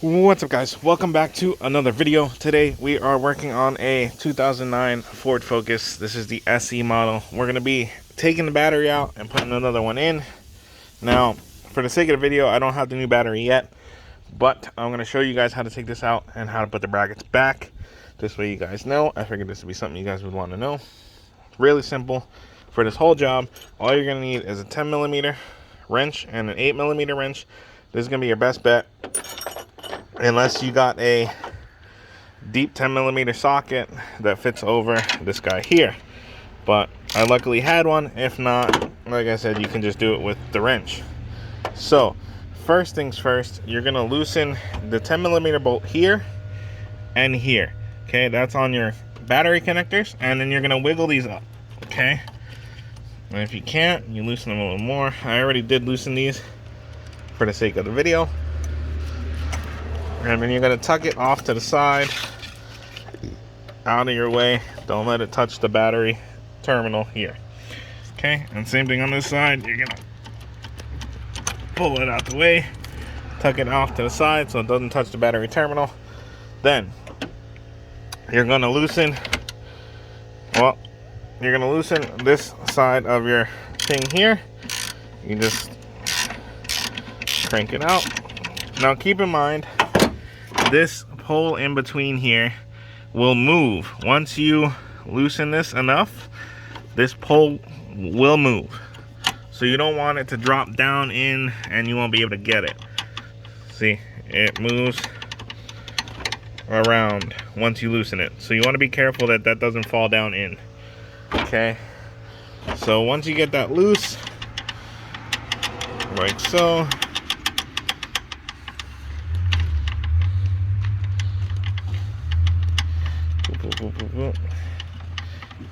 What's up, guys? Welcome back to another video. Today we are working on a 2009 Ford Focus. This is the SE model. We're going to be taking the battery out and putting another one in. Now, for the sake of the video, I don't have the new battery yet, but I'm going to show you guys how to take this out and how to put the brackets back. This way you guys know. I figured this would be something you guys would want to know. Really simple. For this whole job, all you're going to need is a 10mm wrench and an 8mm wrench. This is going to be your best bet, unless you got a deep 10mm socket that fits over this guy here. But I luckily had one. If not, like I said, you can just do it with the wrench. So first things first, you're gonna loosen the 10mm bolt here and here. Okay, that's on your battery connectors, and then you're gonna wiggle these up. Okay, and if you can't, you loosen them a little more. I already did loosen these for the sake of the video. And then you're going to tuck it off to the side, out of your way. Don't let it touch the battery terminal here. Okay, and same thing on this side. You're going to pull it out the way, tuck it off to the side so it doesn't touch the battery terminal. Then you're going to loosen, this side of your thing here. You just crank it out. Now keep in mind, this pole in between here will move. Once you loosen this enough, this pole will move. So you don't want it to drop down in and you won't be able to get it. See, it moves around once you loosen it. So you want to be careful that that doesn't fall down in. Okay, so once you get that loose, like so,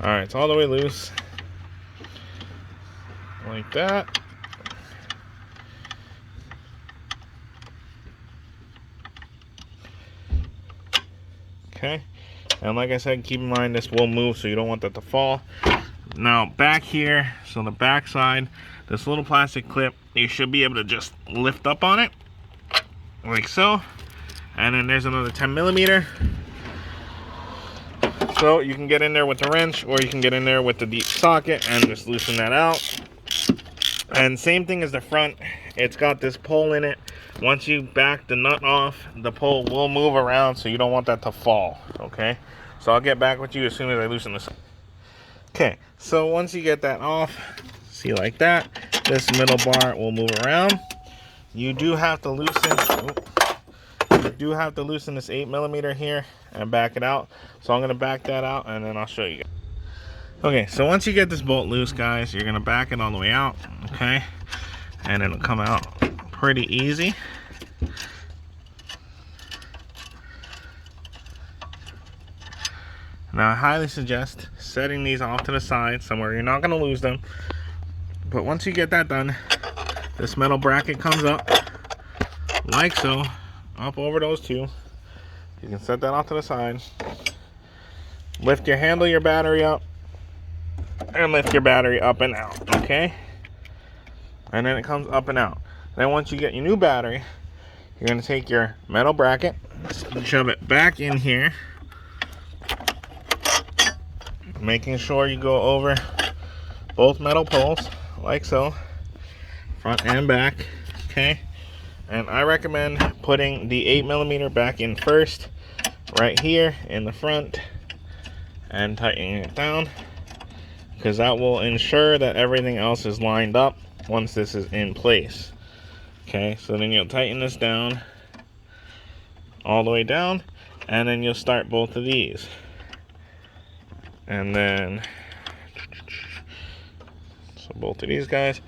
alright, it's all the way loose, like that. Okay, and like I said, keep in mind this will move, so you don't want that to fall. Now back here, so the back side, this little plastic clip, you should be able to just lift up on it, like so. And then there's another 10mm. So you can get in there with the wrench, or you can get in there with the deep socket and just loosen that out. And same thing as the front, it's got this pole in it. Once you back the nut off, the pole will move around, so you don't want that to fall. Okay, so I'll get back with you as soon as I loosen this. Okay, so once you get that off, see, like that, this middle bar will move around. You do have to loosen this 8mm here and back it out. So I'm going to back that out and then I'll show you. Okay, so once you get this bolt loose, guys, you're going to back it all the way out. Okay, and it'll come out pretty easy. Now I highly suggest setting these off to the side somewhere you're not going to lose them. But once you get that done, this metal bracket comes up like so, up over those two. You can set that off to the side. Lift your handle, your battery up, and lift your battery up and out. Okay, and then it comes up and out. Then once you get your new battery, you're going to take your metal bracket, shove it back in here, making sure you go over both metal poles like so, front and back. Okay, and I recommend putting the 8mm back in first, right here in the front, and tightening it down, because that will ensure that everything else is lined up once this is in place. Okay, so then you'll tighten this down all the way down, and then you'll start both of these, and then so both of these guys,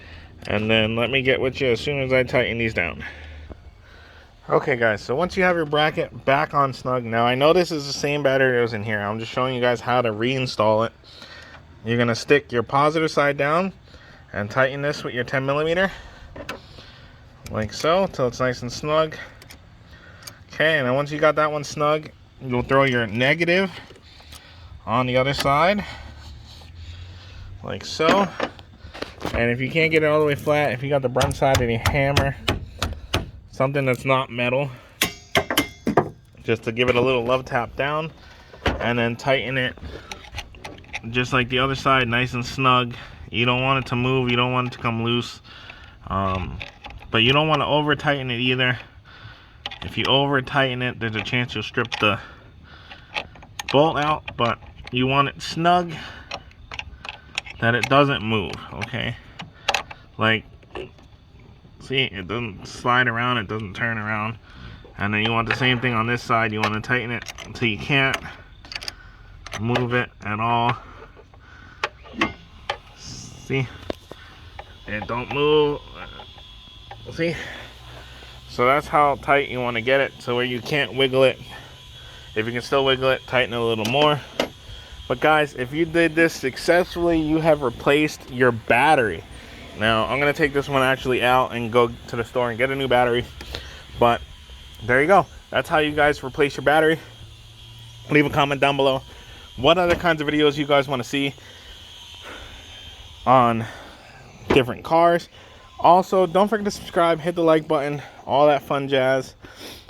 and then let me get with you as soon as I tighten these down. Okay, guys, so once you have your bracket back on snug, now I know this is the same battery that was in here. I'm just showing you guys how to reinstall it. You're going to stick your positive side down and tighten this with your 10mm, like so, till it's nice and snug. Okay, and then once you got that one snug, you'll throw your negative on the other side, like so. And if you can't get it all the way flat, if you got the front side of your hammer, something that's not metal, just to give it a little love tap down, and then tighten it just like the other side, nice and snug. You don't want it to move, you don't want it to come loose, but you don't want to over tighten it either. If you over tighten it, there's a chance you'll strip the bolt out, but you want it snug that it doesn't move, okay? Like, see, it doesn't slide around, it doesn't turn around. And then you want the same thing on this side. You want to tighten it until you can't move it at all. See, it don't move. See, so that's how tight you want to get it, so where you can't wiggle it. If you can still wiggle it, tighten it a little more. But guys, if you did this successfully, you have replaced your battery. Now I'm gonna take this one actually out and go to the store and get a new battery. But there you go. That's how you guys replace your battery. Leave a comment down below what other kinds of videos you guys want to see on different cars. Also, don't forget to subscribe, hit the like button, all that fun jazz.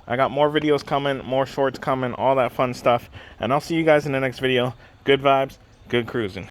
I got more videos coming, more shorts coming, all that fun stuff. And I'll see you guys in the next video. Good vibes, good cruising.